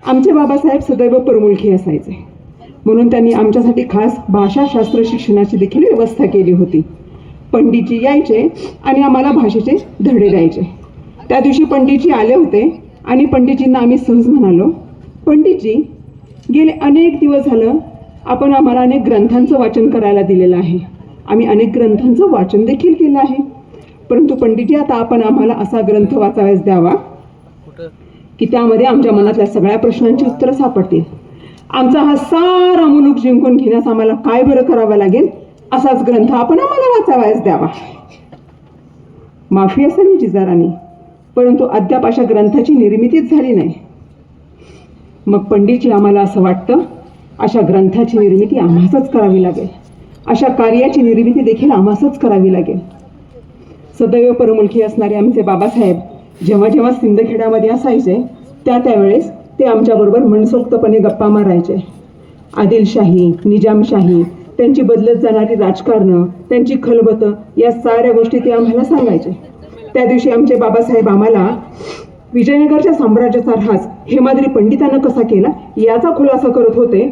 आमचे बाबासाहेब सदैव परमुलखी असायचे, म्हणून त्यांनी आमच्यासाठी खास भाषाशास्त्र शिक्षणाची देखील व्यवस्था केली होती. पंडितजी यायचे आणि आम्हाला भाषेचे धडे द्यायचे. त्या दिवशी पंडितजी आले होते आणि पंडितजींना आम्ही सहज म्हणालो, पंडितजी, गेले अनेक दिवस झालं आपण आम्हाला अनेक ग्रंथांचं वाचन करायला दिलेलं आहे. आम्ही अनेक ग्रंथांचं वाचन देखील केलं आहे, परंतु पंडितजी आता आपण आम्हाला असा ग्रंथ वाचावयास द्यावा की त्यामध्ये आमच्या मनातल्या सगळ्या प्रश्नांची उत्तरं सापडतील. आमचा हा सारा मुलूक जिंकून घेण्यास आम्हाला काय बरं करावं लागेल, असाच ग्रंथ आपण आम्हाला वाचावयास द्यावा. माफी असेल विजिताराणी, परंतु अद्याप अशा ग्रंथाची निर्मितीच झाली नाही. मग पंडितजी, आम्हाला असं वाटतं अशा ग्रंथाची निर्मिती आम्हासच करावी लागेल, अशा कार्याची निर्मिती देखील आम्हासच करावी लागेल. सदैव परमुलखी असणारे आमचे बाबासाहेब जेव्हा जेव्हा सिंदखेड्यामध्ये असायचे त्यावेळेस ते आमच्याबरोबर मनसोक्तपणे गप्पा मारायचे. आदिलशाही, निजामशाही, त्यांची बदलत जाणारी राजकारणं, त्यांची खलबतं, या साऱ्या गोष्टी ते आम्हाला सांगायचे. त्या दिवशी आमचे बाबासाहेब आम्हाला विजयनगरच्या साम्राज्याचा ऱ्हास हेमाद्री पंडितांना कसा केला याचा खुलासा करत होते.